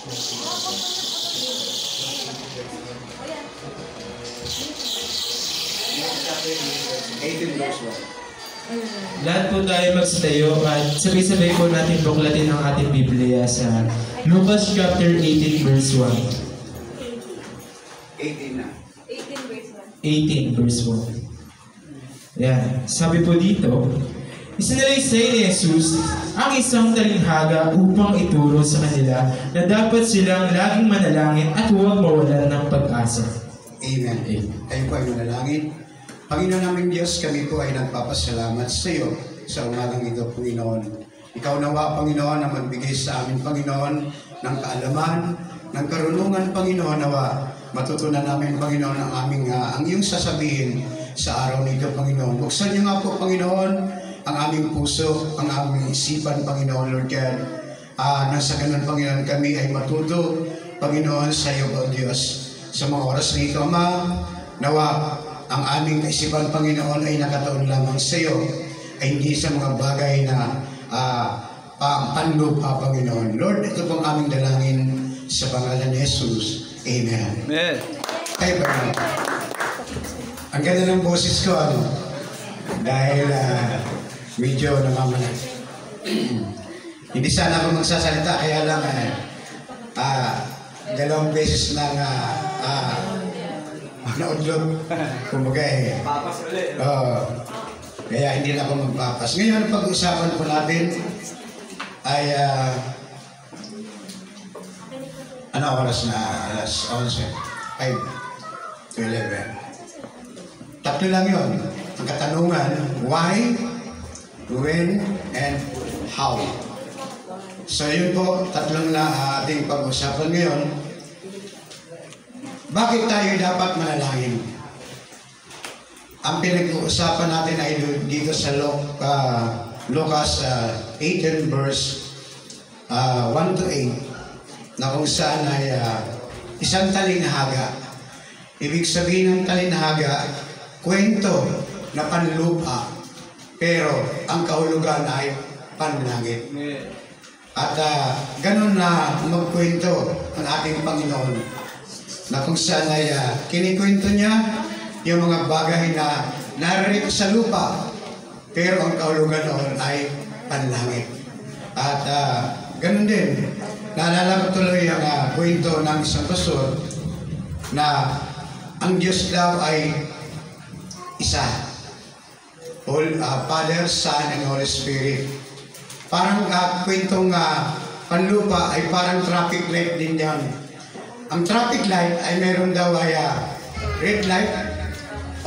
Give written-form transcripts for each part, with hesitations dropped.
Lahat po tayo magsitayo at sabay-sabay po natin buklatin ang ating Biblia sa Lucas chapter 18 verse 1. 18 na. 18 verse 1. Yan. Sabi po dito, isinalaysay ni Jesus ang isang talinghaga upang ituro sa kanila na dapat silang laging manalangin at huwag mawalan ng pag-asa. Amen. Tayo po ay manalangin. Panginoon namin Diyos, kami po ay nagpapasalamat sa iyo sa umagang ito, Panginoon. Ikaw nawa, Panginoon, na magbigay sa amin, Panginoon, ng kaalaman, ng karunungan, Panginoon, nawa matutunan namin, Panginoon, ang iyong sasabihin sa araw nito, Panginoon. Buksan niyo nga po, Panginoon, ang aming puso, ang aming isipan, Panginoon, Lord God. Nang sa ganun, Panginoon, kami ay matuto, Panginoon, sa iyo, O Diyos. Sa mga oras nito, Ama, nawa ang aming kaisipan, Panginoon, ay nakataon lamang sa iyo, ay hindi sa mga bagay na panlupa, Panginoon. Lord, ito pong aming dalangin sa pangalan ni Jesus. Amen. Amen. Ay, Panginoon. Ang ganda ng boses ko, ano? Dahil medyo namamalag. Hindi sana ako magsasalita, kaya lang dalawang beses lang naudlog. Kumbaga Papas ulit. Kaya hindi na ako magpapas. Ngayon, pag-usapan po natin ay ano oras na? Alas 11. 5 to 11. Tatlo lang yun. Ang katanungan, why, when, and how. So yun po, tatlong na ating pag-usapan ngayon. Bakit tayo dapat manalangin? Ang pinag-uusapan natin ay dito sa Lucas 18 verse 1 to 8 na kung saan ay isang talinghaga. Ibig sabihin ng talinghaga, kwento na panlupa, pero ang kahulugan ay panlangit. At ganun na magkwento ang ating Panginoon na kung saan ay kinikwento niya yung mga bagay na naririto sa lupa, pero ang kahulugan noon ay panlangit. At ganun din, naalala ko tuloy ang kwento ng isang pastor na ang Diyos daw ay isa. Father, Son, and Holy Spirit. Parang kwentong panlupa ay parang traffic light din yan. Ang traffic light ay meron daw ay red light,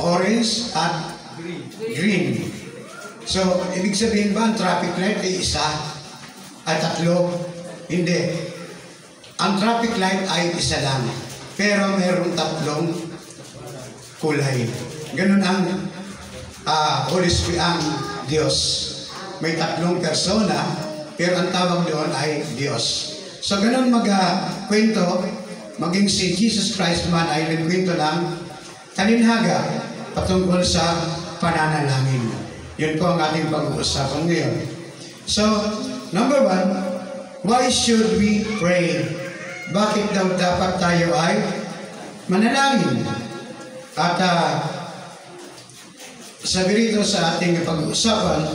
orange, at green. So, ibig sabihin ba ang traffic light ay isa at tatlo? Hindi. Ang traffic light ay isa lang, pero meron tatlong kulay. Ganun ang Holy Spirit, ang Diyos. May tatlong persona, pero ang tawag doon ay Diyos. So, ganun magkwento, maging si Jesus Christ man ay nagkwento ng talinghaga patungkol sa pananalangin. Yun po ang ating pag-uusapan ngayon. So, number 1, why should we pray? Bakit daw dapat tayo ay manalangin? At sabi rito sa ating pag-uusapan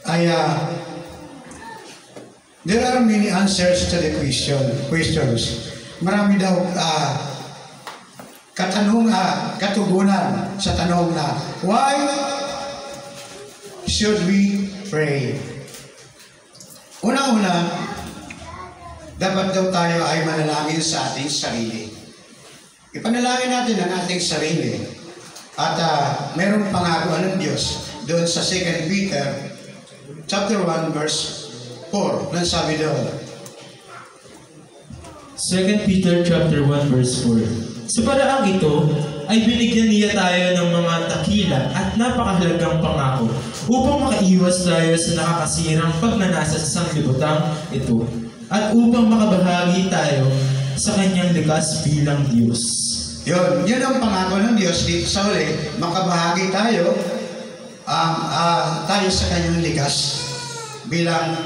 ay there are many answers to the questions. Marami daw katugunan sa tanong na why should we pray? Una-una, dapat daw tayo ay manalangin sa ating sarili. Ipanalangin natin ang ating sarili. At merong pangako ng Diyos doon sa 2 Peter chapter 1 verse 4. Nang sabi doon, 2 Peter chapter 1 verse 4. Sa paraang ito ay binigyan niya tayo ng mga takila at napakahalagang pangako upang makaiwas tayo sa nakakasirang pagnanasa sa sanglibutan ito at upang makabahagi tayo sa kanyang likas bilang Diyos. Yun ang pangako ng Diyos dito sa uli, makabahagi tayo tayo sa kanyang likas bilang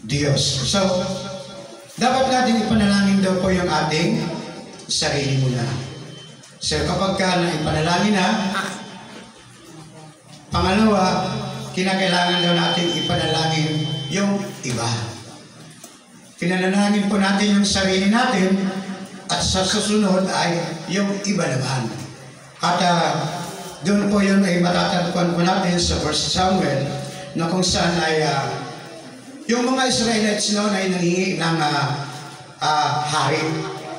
Diyos. So, dapat natin ipanalangin daw po yung ating sarili muna. So kapag ka ipanalangin na, pangalawa, kinakailangan daw natin ipanalangin yung iba. Pinanalangin po natin yung sarili natin at sa susunod ay yung iba naman. At doon po yun ay matatagpuan po natin sa 1 Samuel na kung saan ay yung mga Israelites noon ay nangingi ng hari,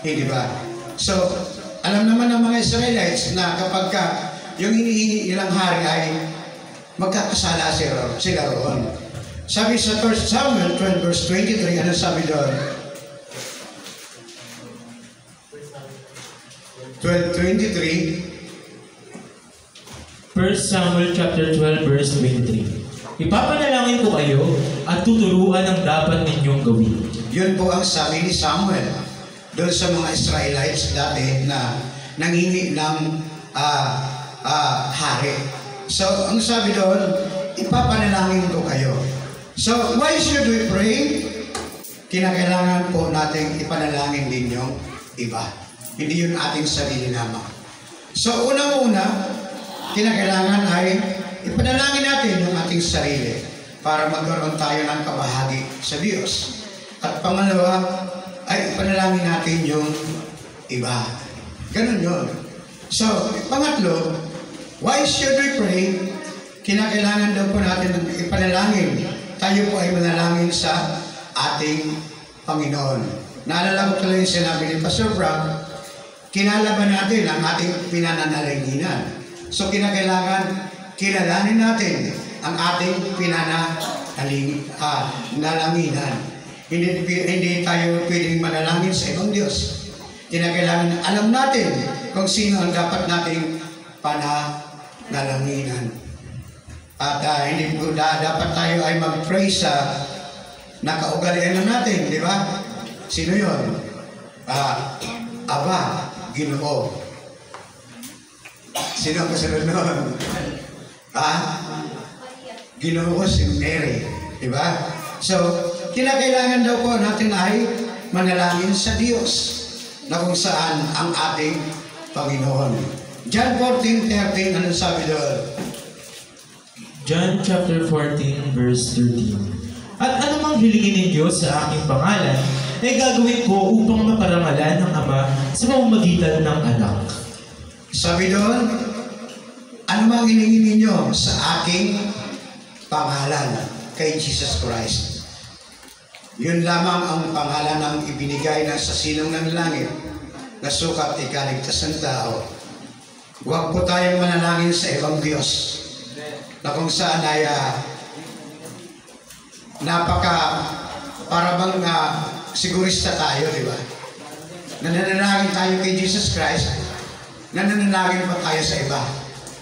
hindi ba? So, alam naman ng mga Israelites na kapag yung hinihingi nilang hari ay magkakasala sila roon. Sabi sa 1 Samuel 12 verse 23, ano sabi doon? 12:23. 1 Samuel chapter 12 verse 23. Ipapanalangin ko kayo at tuturuan ang dapat ninyong gawin. Yun po ang sabi ni Samuel doon sa mga Israelites dati na nangingi ng hari. So, ang sabi doon, ipapanalangin ko kayo. So, why should we pray? Kinakailangan po natin ipanalangin din yung iba. Hindi yun ating sarili lamang. So, unang-una, kinakailangan ay ipanalangin natin yung ating sarili para magkaroon tayo ng kabahagi sa Diyos. At pangalawa, ay ipanalangin natin yung iba. Ganun yun. So, pangatlo, why should we pray? Kinakailangan daw po natin ipanalangin. Tayo po ay manalangin sa ating Panginoon. Naalala ko tuloy yung sinabi ni Pastor Frank, kinalaban natin ang ating pinananalanginan. So, kinakailangan kilalanin natin ang ating pinanalanginan. Hindi tayo pwedeng manalangin sa ibang Diyos. Kinakailangan alam natin kung sino ang dapat nating pananalanginan. At hindi po dapat tayo ay mag-pray sa nakaugalian na natin, di ba? Sino yun? Aba, Ginoo. Sino ang kasunod nun? Ginoo si Mary. Diba? So, kinakailangan daw po natin ay manalangin sa Diyos na kung saan ang ating Panginoon. John 14:13, ano sabi doon? John chapter 14 verse 13. At anumang hilingin ninyo sa aking pangalan, ay gagawin ko upang maparangalan ng Ama sa pamamagitan ng anak. Sabi doon, ano mang hilingin ninyo sa aking pangalan kay Jesus Christ. Yun lamang ang pangalan ng ibinigay na sa silong ng langit na sukat ikaligtas ng tao. Huwag po tayong manalangin sa ibang Diyos na kung saan ay para bang sigurista tayo, di ba? Nananalangin tayo kay Jesus Christ, nananalangin pa tayo sa iba.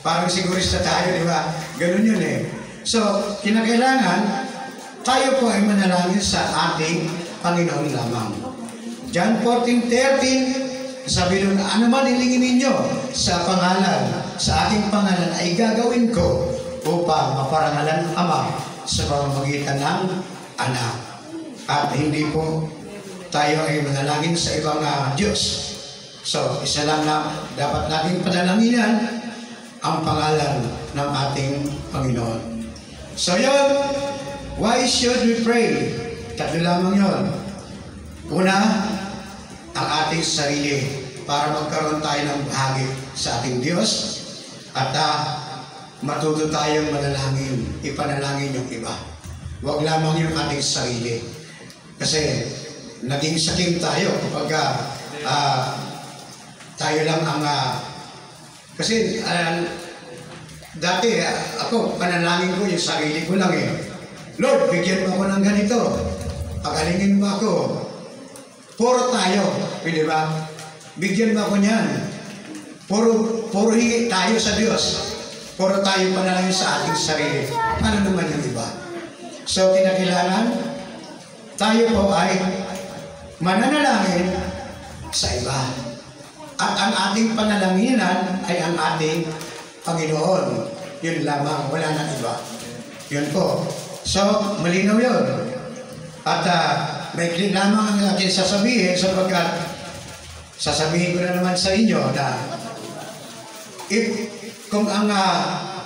Parang sigurista tayo, di ba? Ganun yun eh. So, kinakailangan, tayo po ay manalangin sa ating Panginoon lamang. John 14:13, sabi doon, ano man hilingin ninyo sa pangalan, sa aking pangalan ay gagawin ko upang maparangalan ng Ama sa pamamagitan ng anak. At hindi po tayo ay manalangin sa ibang Diyos. So, isa lang na dapat nating panalanginan, ang pangalan ng ating Panginoon. So yun, why should we pray? Tatlo lamang yun. Una, ang ating sarili para magkaroon tayo ng bahagi sa ating Diyos at matuto tayong manalangin, ipanalangin yung iba. Huwag lamang yung ating sarili. Kasi naging sakim tayo kapag tayo lang ang kasi dati ako panalangin ko yung sarili ko lang eh. Lord, bigyan mo ako ng ganito. Pagalingin mo ako. Puro tayo, di ba? Bigyan mo ako niyan. Puro hingi tayo sa Diyos. Puro tayo panalangin sa ating sarili. Ano naman yung iba? So, kinakailangan tayo po ay mananalangin sa iba. At ang ating panalanginan ay ang ating Panginoon. Yun lamang, wala nang iba. Yun po. So, malinaw yun. At maikli lamang ang akin sasabihin sapagkat sasabihin ko na naman sa inyo na kung ang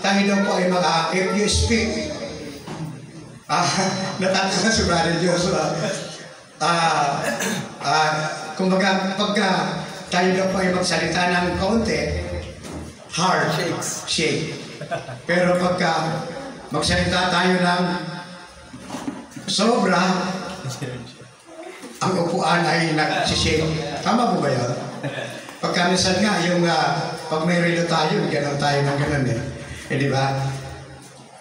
tayo daw po ay if you speak, natatawa si Brother Joshua. Kumbaga, pagka tayo daw po ay magsalita ng kaunti, hard, shake. Pero pagka magsalita tayo ng sobra, ang upuan ay nagsishake. Tama po ba yun? Pagka minsan nga, yung pag may relo tayo, gano'n tayo ng gano'n eh. Di ba?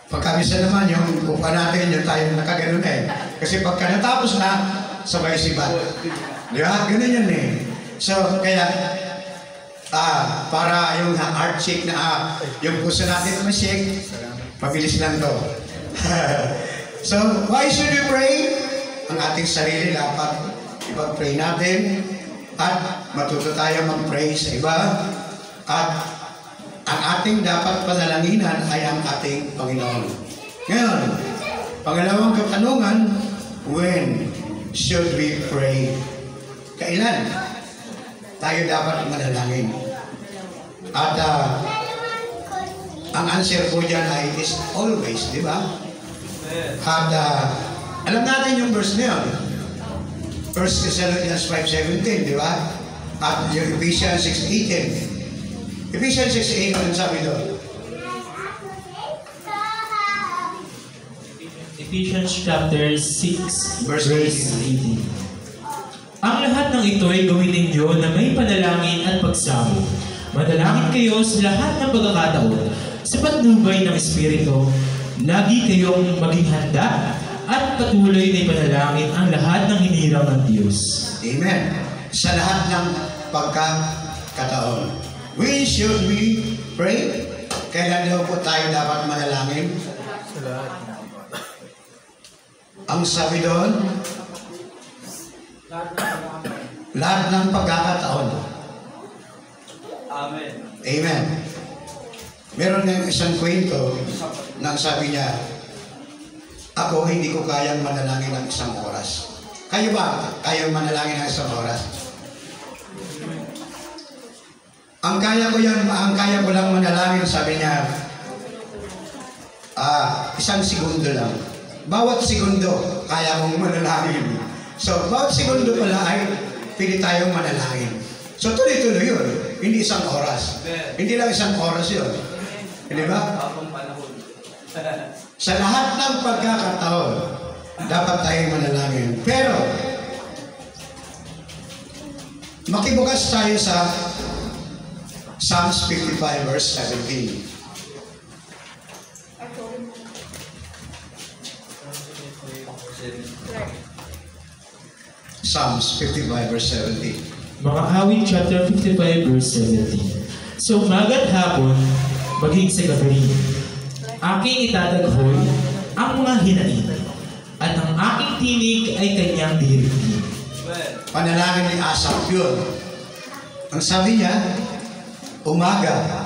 Pagka minsan naman, yung upuan natin, yung tayo nakagano'n eh. Kasi pagka natapos na, sabay sibat. Di ba? Gano'n yan eh. So, kaya, para yung heart shake na, yung puso natin ma-shake, mabilis lang to. So, why should we pray? Ang ating sarili dapat ipag-pray natin at matuto tayo mag-pray sa iba at ang ating dapat panalanginan ay ang ating Panginoon. Ngayon, pangalawang katanungan, when should we pray? Kailan tayo dapat manalangin? At ang answer po dyan ay is always, di ba? At alam natin yung verse na yun. 1 Thessalonians 5:17, di ba? At yung Ephesians 6:18. Ephesians 6:18, ano sabi doon? Ephesians chapter 6, Verse 18. Ang lahat ng ito ay gawin ninyo na may panalangin at pagsamo. Manalangin kayo sa lahat ng pagkakataon. Sa patnubay ng Espiritu, lagi kayong maging handa at patuloy na ipanalangin ang lahat ng hinirang ng Diyos. Amen. Sa lahat ng pagkakataon. When should we pray? Kailan daw po tayo dapat manalangin? Ang sabi doon, lahat ng pagkakataon. Amen. Amen. Meron ng isang kwento na sabi niya, ako hindi ko kayang manalangin ng isang oras. Kayo ba kayang manalangin ng isang oras? Ang kaya ko lang manalangin, sabi niya, isang segundo lang. Bawat segundo, kaya kong manalangin. So, bawat segundo pala ay pili tayong manalangin. So, tuloy-tuloy yun. Hindi isang oras. Hindi lang isang oras yun. Di ba? Habang panahon. Sa lahat ng pagkakataon, dapat tayong manalangin. Pero, makibukas tayo sa Psalms 55 verse 17. Psalms 55 verse 17. Mga awit chapter 55 verse 17. Sa umaga at hapon, maging sa gabi, aking itadaghoy ang mga hinain, at ang aking tinig ay kanyang dirigin. Panalangin ni Asaph yun. Ang sabi niya, umaga,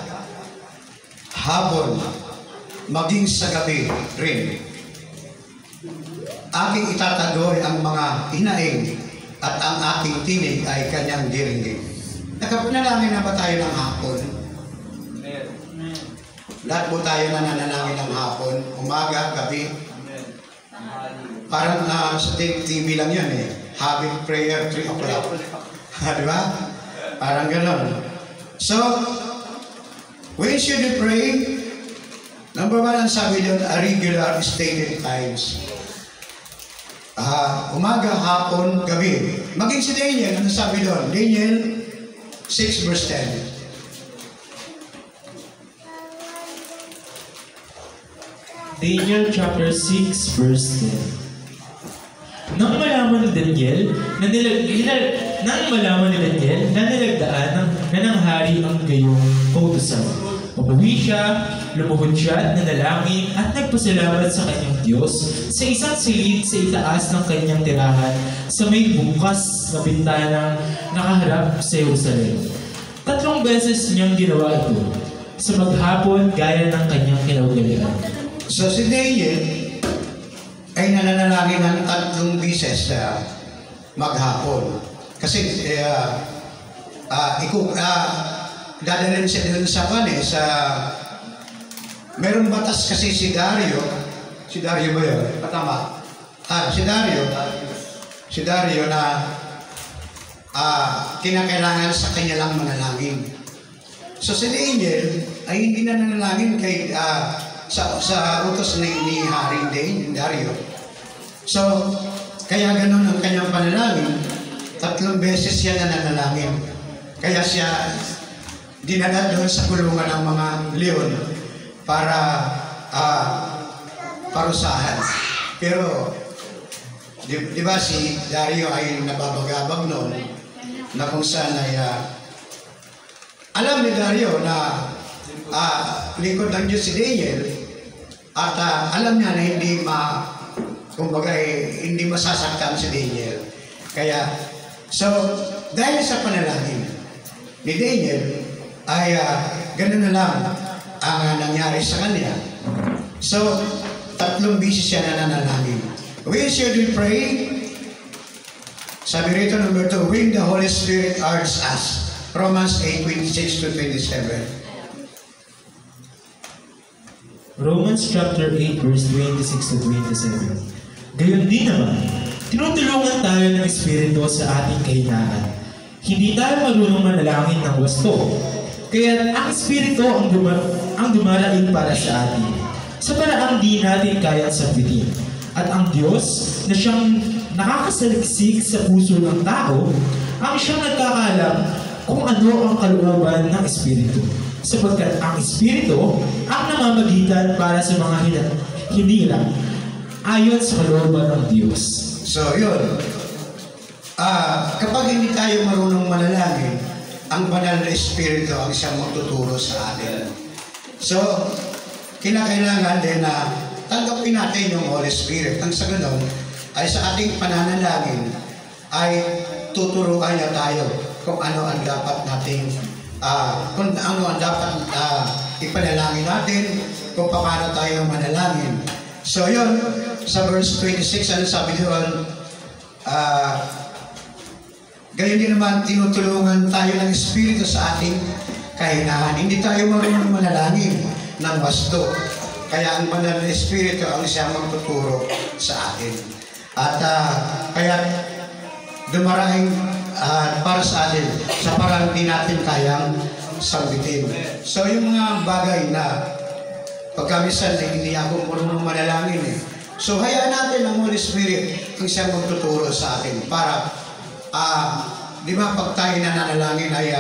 hapon, maging sa gabi rin. Aking itatagoy ang mga hinaing at ang aking tinig ay kanyang diringgin. Nakapanalangin na ba tayo ng hapon? Lahat po tayo na nanalangin ng hapon, umaga, gabi. Parang sa TV lang yan eh. Having prayer 3 o'clock. Di ba? Parang gano'n. So, when should we pray? Number 1 ang sabi doon, a regular stated times. Umaga, hapon, gabi. Maging si Daniel, ano sabi doon? Daniel 6 verse 10. Daniel chapter 6 verse 10. Nang malaman ni Daniel na nilagdaan na ng hari ang gayong kautusan. Pabuwi siya, lumuhod siya at nanalangin at nagpasalamat sa kanyang Diyos sa isang silid sa itaas ng kanyang tirahan sa may bukas na bintanang nakaharap sa Jerusalem. 3 beses niyang ginawa ito sa maghapon gaya ng kanyang kinaugalian. So si Daniel ay nananalangin ng 3 beses maghapon. Kasi dadalhin siya doon sa merong batas kasi si Dario ba yun? Patama. Si Dario na kinakailangan sa kanya lang manalangin. So si Daniel ay hindi na nanalangin kay sa utos ni Haring Dario. So kaya ganun ang kanyang panalangin, 3 beses siya nananalangin. Kaya siya dinala doon sa kulungan ng mga leon para parusahan. Pero di ba si Dario ay nababagabag noon na kung saan ay alam ni Dario na lingkod ng Diyos si Daniel at alam niya na hindi masasaktan si Daniel. Kaya, dahil sa panalangin ni Daniel ay ganun na lang ang nangyari sa kanya. So, 3 beses siya nananalangin. We should pray. Sabi rito number 2, when the Holy Spirit urges us. Romans 8:26-27. Romans chapter 8 verse 26-27. Gayon din naman, tinutulungan tayo ng Espiritu sa ating kahinaan. Hindi tayo marunong manalangin ng wasto. Kaya ang Espiritu ang dumaraing para sa atin, sa paraang di natin kayang sabitin. At ang Diyos na siyang nakakasaliksik sa puso ng tao, ang siyang nagkakalam kung ano ang kalooban ng Espiritu. Sapagkat ang Espiritu ang namamagitan para sa mga hinila ayon sa kalooban ng Diyos. So, yun. Kapag hindi tayo marunong manalangin, ang banal na Espiritu ang siyang magtuturo sa atin. So, kinakailangan din na tanggapin natin yung Holy Spirit. Ang sa ganun, ay sa ating pananalangin, ay tuturuan niya tayo kung ano ang dapat nating kung ano ang dapat ipanalangin natin, kung paano tayo manalangin. So yun, sa verse 26, ano sabi doon? Gayon din naman, tinutulungan tayo ng Espiritu sa ating kahinaan. Hindi tayo marunong manalangin ng wasto. Kaya ang banal na Espiritu ang siyang magtuturo sa atin. At kaya dumaraing para sa atin sa parang di natin kayang sambitin. So yung mga bagay na pagkamisan na hindi ako marunong manalangin So hayaan natin ang Holy Spirit ang siyang magtuturo sa atin para di ba pag tayo nananalangin ay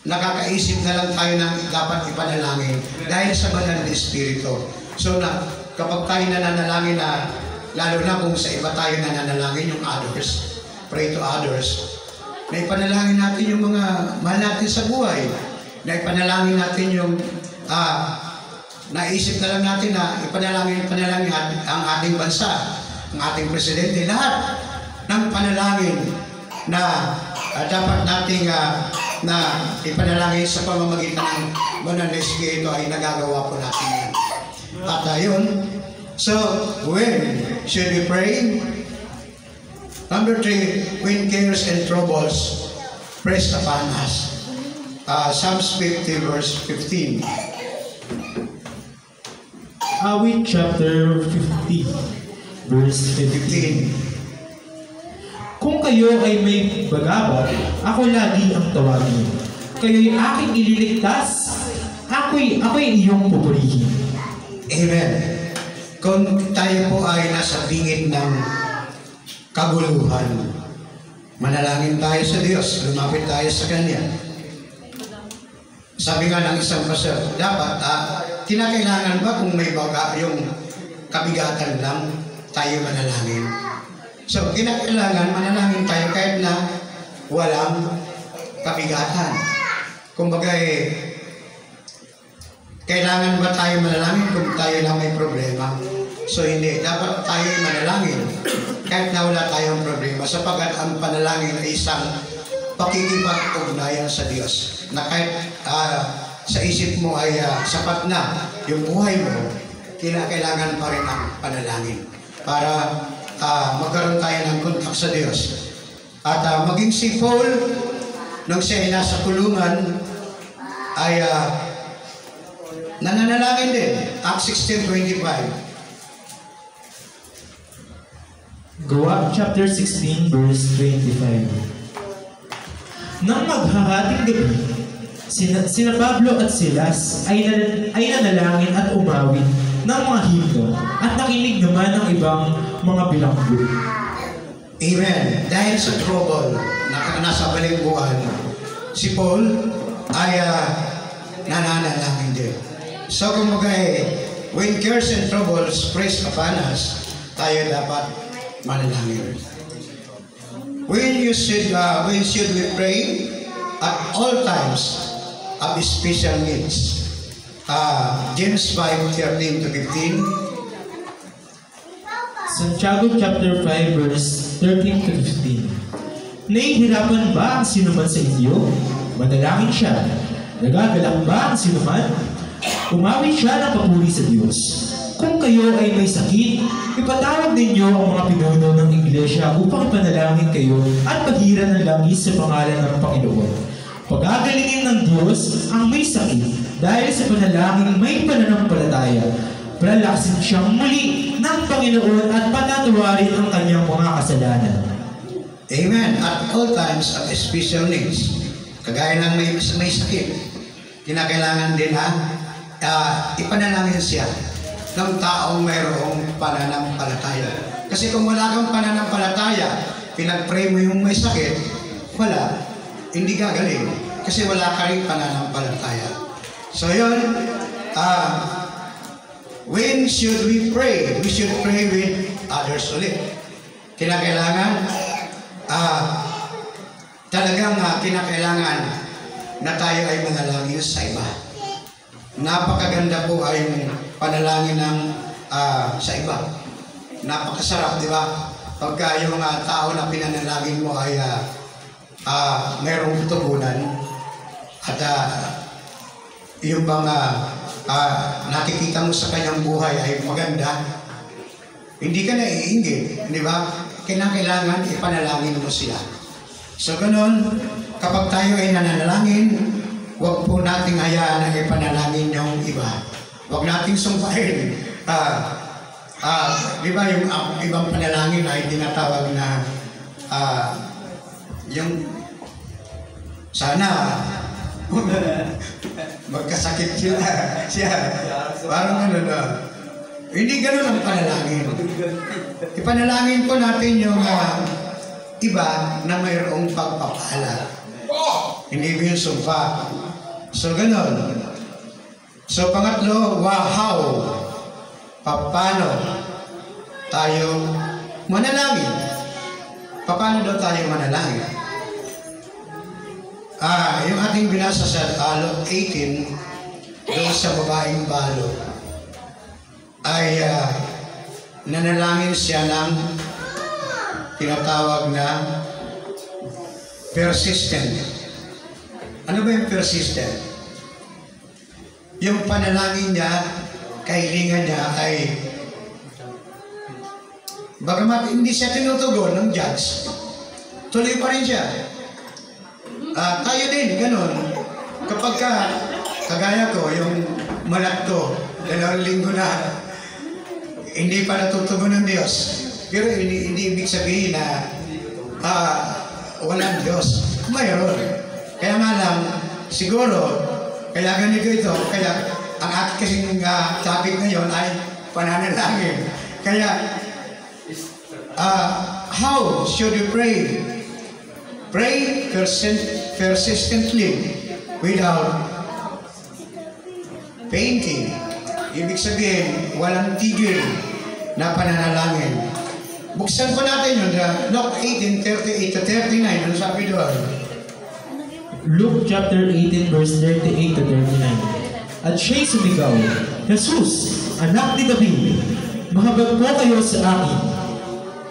nakakaisip na lang tayo ng dapat ipanalangin dahil sa banal na Espiritu. So na kapag tayo nananalangin na lalo na kung sa iba tayo nananalangin yung others, pray to others, na ipanalangin natin yung mga mahal natin sa buhay, na ipanalangin natin yung naisip na lang natin na ipanalangin ang ating bansa, ang ating presidente, lahat ng panalangin na dapat nating na ipanalangin sa pamamagitan ng banal na Espiritu ay nagagawa po natin yan. At yun, so when should we pray? Number 3, when cares and troubles press upon us. Psalms 50 verse 15. Awit chapter 50 verse 15. Kung kayo ay may bagabag, ako lagi ang tawagin. Kayo'y aking ililigtas, ako'y iyong pupurihin. Amen. Kung tayo po ay nasa bingit ng kaguluhan, manalangin tayo sa Diyos, lumapit tayo sa Kanya. Sabi nga ng isang pastor, dapat kinakailangan ba kung may baga yung kabigatan lang tayo manalangin? So, kinakailangan manalangin tayo kahit na walang kabigatan. Kumbaga kailangan ba tayo manalangin kung tayo lang may problema? So, hindi. Dapat tayo manalangin kahit na wala tayong problema sapagkat ang panalangin ay isang pakikipag-ugnayan sa Diyos na kahit sa isip mo ay sapat na yung buhay mo, kailangan pa rin ang panalangin para magkaroon tayo ng kontak sa Diyos. At maging si Paul, nung siya ay nasa kulungan, ay nananalangin din. Acts 16:25. Gawa chapter 16 verse 25. Nang maghahating gabi, sina Pablo at Silas ay nanalangin at umawit ng mga himno at nakinig naman ng ibang mga bilanggo. Amen. Dahil sa trouble na nasa balingbuhan, si Paul ay nananalangin din. So kumbaga when cares and troubles press upon us, tayo dapat manalangin. When should we pray? At all times of special needs. James 5:13-15. Santiago chapter 5 verse 13 to 15. Nahihirapan ba ang sinuman sa inyo? Manalangin siya. Nagagalak ba ang sinuman? Umawit siya ng papuri sa Diyos. Kung kayo ay may sakit, ipatawag ninyo ang mga pinuno ng iglesia upang ipanalangin kayo at paghiran ng langis sa pangalan ng Panginoon. Pagagalingin ng Diyos ang may sakit dahil sa panalangin may pananampalataya. Palalaksin siyang muli ng Panginoon at patatawarin ang kanyang mga kasalanan. Amen. At all times of special needs. Kagaya ng may sakit, kinakailangan din ipanalangin siya ng taong mayroong pananampalataya. Kasi kung wala kang pananampalataya, pinag-pray mo yung may sakit, wala, hindi gagaling. Kasi wala ka rin pananampalataya. So yun, when should we pray? We should pray with others ulit. Kinakailangan, talagang kinakailangan na tayo ay manalangin sa iba. Napakaganda po ay panalangin ng sa iba. Napakasarap, di ba? Pagka yung tao na pinanalangin mo ay mayroong tugunan at yung bang nakikita mo sa kanyang buhay ay maganda, hindi ka naiinggit, di ba? Kailangan ipanalangin mo sila. So ganun, kapag tayo ay nananalangin, huwag po nating hayaan na ipanalangin yung iba. Huwag nating sumpahin. Di ba yung ibang panalangin ay tinatawag na yung sana magkasakit siya. Parang ano na. Hindi ganun ang panalangin. Ipanalangin po natin yung iba na mayroong pagpapala. Hindi yung sumpa. So, ganun. So, pangatlo, how? Paano tayo manalangin? Paano daw tayo manalangin? Yung ating binasa sa Luke 18, doon sa babaeng balo, ay nanalangin siya ng tinatawag na persistent. Ano ba yung persistent? Yung panalangin niya, kahilingan niya ay bagamat hindi siya tinutugon ng judge, tuloy pa rin siya. Tayo din, ganun. Kapag kagaya ko, yung malat ko, 2 linggo na, hindi pa natutugon ng Diyos. Pero hindi ibig sabihin na walang Diyos. Mayroon. Kaya nga lang, siguro, kaya ganito ito, kaya ang ating kasing topic ngayon ay pananalangin. Kaya, how should we pray? Pray persistently without fainting. Ibig sabihin, walang tigil na pananalangin. Buksan po natin yun, Luke 18:38-39. Ano sabi doon? Luke chapter 18 verse 38-39. At siya'y sumigaw, Jesus, anak ni David, mahabag po kayo sa akin.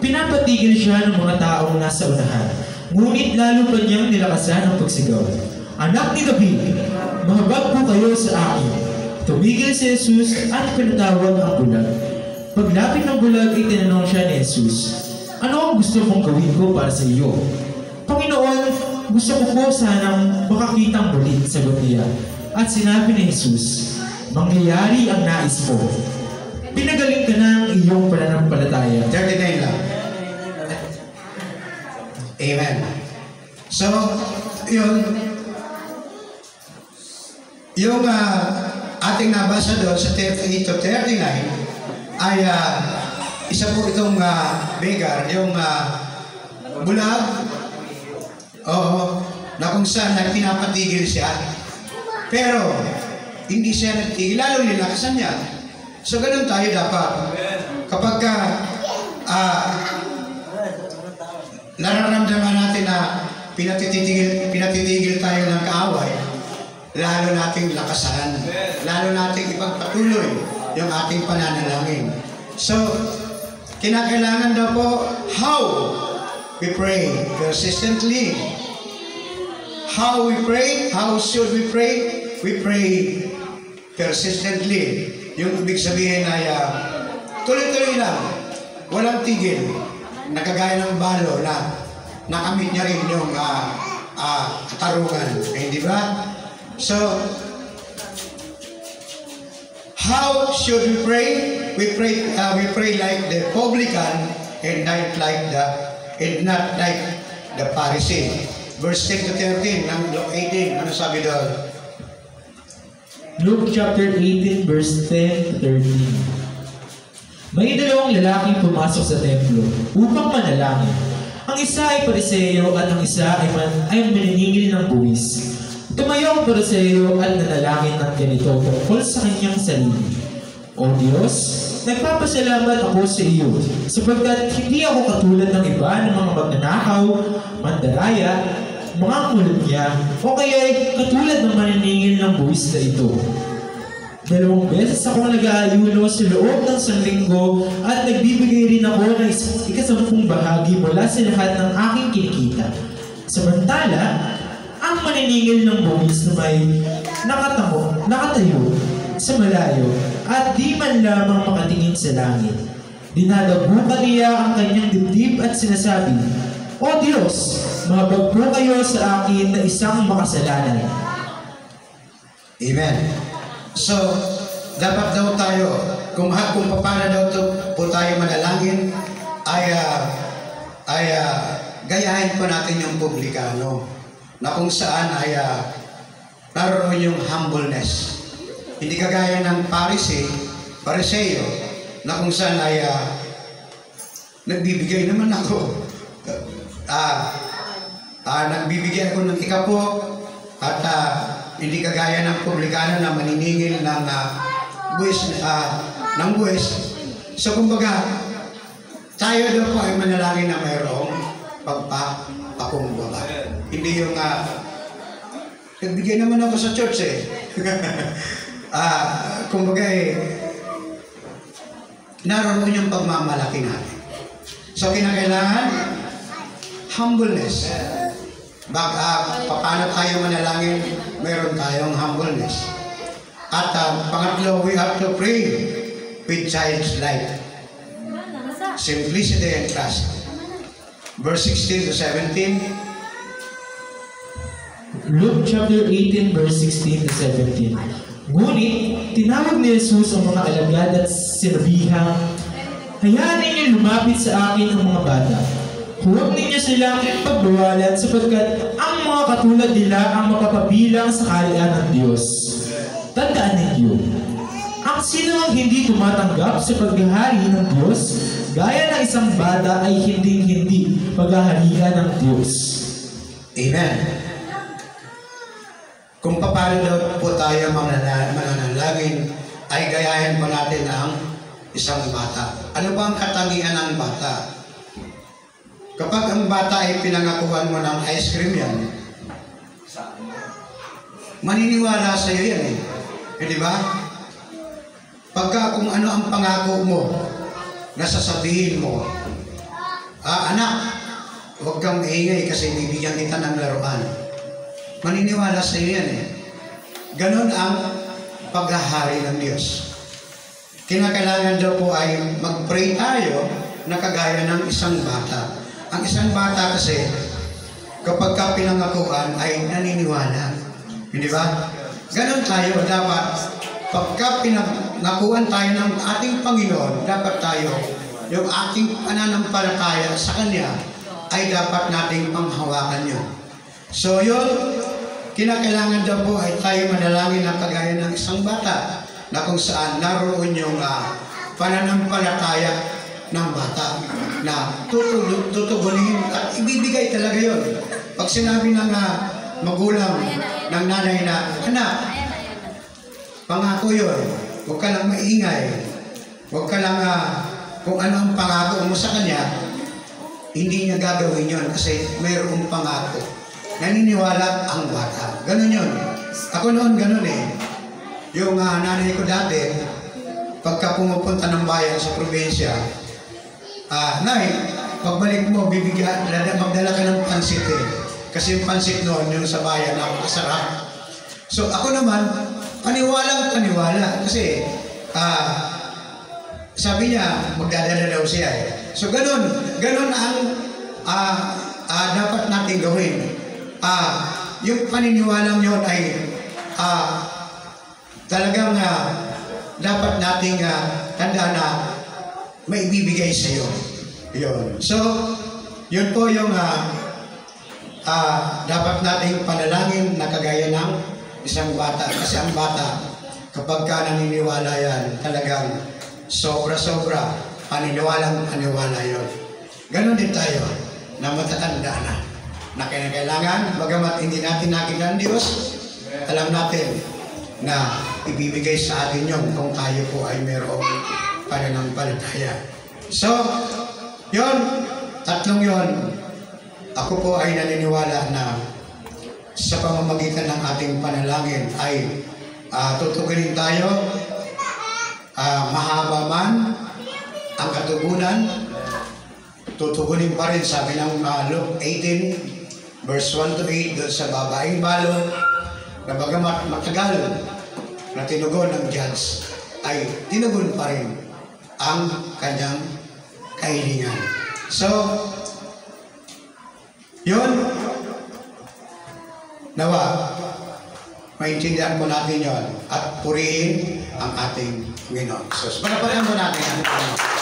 Pinapatigil siya ng mga taong nasa unahan, ngunit lalo pa niyang nilakasan ang pagsigaw. Anak ni David, mahabag po kayo sa akin. Tumigil si Jesus at pinatawag ang bulag. Paglapit ng bulag, itinanong siya Jesus, ano ang gusto mong gawin ko para sa iyo? Panginoon, gusto ko po sanang makakitang muli, sagot niya. At sinabi ni Jesus, mangyayari ang nais mo. Pinagaling ka ng iyong pananampalataya. 39 lang. Amen. So, yung ating nabasa doon sa 38 to 39 ay isa po itong beggar, yung bulag, oo, na kung saan pinapatigil siya. Pero, hindi siya nagtigil, lalo nilakasan niya. So, ganun tayo dapat. Kapag nararamdaman natin na pinatitigil tayo ng kaaway, lalo nating lakasan, lalo nating ipagpatuloy yung ating pananalangin. So, kinakailangan daw po, how we pray persistently. How we pray? How should we pray? We pray persistently. Yung ibig sabihin ay tuloy-tuloy lang, walang tigil, nakagaya ng balo na nakamit niya rin yung katarungan. Di ba? So, how should we pray? We pray like the publican and not like the Pharisee. Verse 10 to 13 ng Luke 18, ano sabi doon? Luke chapter 18 verse 10 to 13. May dalawang lalaking pumasok sa templo upang manalangin. Ang isa ay Pariseo at ang isa ay maniningil ng buwis. Tumayo ang Pariseo at nanalangin ng ganito tungkol sa kanyang sarili. O Diyos, nagpapasalamat ako sa iyo sapagkat hindi ako katulad ng iba ng mga magnanakaw, mandaraya, mga mulutya, o kaya'y katulad ng maniningil ng buwis na ito. 2 beses akong nag-aayuno sa loob ng sanlinggo at nagbibigay rin ako ng 10% bahagi mula sa lahat ng aking kinikita. Samantala, ang maniningil ng buwis na may nakatayo sa malayo at di man lamang makatingin sa langit. Dinadabukan niya ang kanyang dibdib at sinasabi, O Diyos, mabag po kayo sa akin na isang makasalanan. Amen. So, dapat daw tayo, kung paano daw po tayo manalangin, ay gayahin po natin yung publikano, na kung saan ay naroon yung humbleness. Hindi kagaya ng Pariseo, na kung saan ay nagbibigay naman ako. Nagbibigay ako ng ikapo at hindi kagaya ng publikano na maniningil ng buwis. So kumbaga, tayo daw po ay manalangin na mayroong pagpapakumbaba. Hindi yung nagbigay naman ako sa church kumbaga naroon yung pagmamalaki natin. So kinakailangan humbleness. Paano tayo manalangin? Meron tayong humbleness. At pangatlo, we have to pray with childlike simplicity and trust. Verse 16 to 17. Luke chapter 18 verse 16 to 17. Ngunit, tinawag ni Jesus ang mga alagad at sinabihang, hayaan ninyo lumapit sa akin ang mga bata. Huwag ninyo silang pagbawalan sapagkat ang mga katulad nila ang mapapabilang sa kaharian ng Diyos. Tandaan ninyo, ang sino ang hindi tumatanggap sa paghahari ng Diyos, gaya ng isang bata ay hindi paghaharian ng Diyos. Amen. Kung paano daw po tayo mananalangin, ay gayahin po natin ang isang bata. Ano ba ang katangian ng bata? Kapag ang bata ay pinangakuan mo ng ice cream yan, maniniwala sa iyo yan di ba? Pagka kung ano ang pangako mo, nasasabihin mo, anak, huwag kang maingay kasi bibigyan kita ng laruan. Maniniwala sa iyo yan Ganon ang paghahari ng Diyos. Kinakailangan daw po ay mag-pray tayo na kagaya ng isang bata. Ang isang bata kasi, kapag ka pinangakuan ay naniniwala. Hindi ba? Ganon tayo dapat. Pagka pinangakuan tayo ng ating Panginoon, dapat tayo, yung ating pananampalataya sa Kanya, ay dapat nating panghawakan yun. So yun, kinakailangan daw po ay tayo manalangin ng kagaya ng isang bata na kung saan naroon yung pananampalataya ng bata na tutugunin at ibibigay talaga yun. Pag sinabi ng magulang ng nanay na, anak, pangako yun, huwag ka lang maingay, huwag ka lang kung ano ang pangako mo sa kanya, hindi niya gagawin yun kasi mayroong pangako. Naniniwala ang bata. Ganun yun. Ako noon ganun eh. Yung nanay ko dati, pagka pumupunta ng bayan sa probinsya, Nay, pagbalik mo, magdala ka ng pansit eh. Kasi yung pansit noon, yung sa bayan, napakasarap. So ako naman, paniwalang-paniwala. Kasi, sabi niya, magdadala daw siya eh. So ganun ang dapat natin gawin. Yung paniniwalang yun ay talagang dapat nating tandaan na maibibigay sa iyo. Yun. So, yun po yung dapat nating panalangin na kagaya ng isang bata. Kasi ang bata, kapag ka naniniwala yan, talagang sobra-sobra, paniwala yun. Ganon din tayo na matatanda na kailangan, bagamat hindi natin nakita ng Diyos, alam natin na ibibigay sa atin yun kung tayo po ay mayroong pananampalataya. So, yun, tatlong yun, ako po ay naniniwala na sa pamamagitan ng ating panalangin ay tutugunin tayo, mahaba man ang katugunan, tutugunin pa rin, sabi ng Luke 18, verse 1 to 8, doon sa babaeng balon, na bagamat matagal na tinugon ng judge, ay tinugon pa rin ang kanyang kahilingan. So, yun, nawa, maintindihan mo natin yun at purihin ang ating Panginoon. So, panapalaan mo natin ang Panginoon.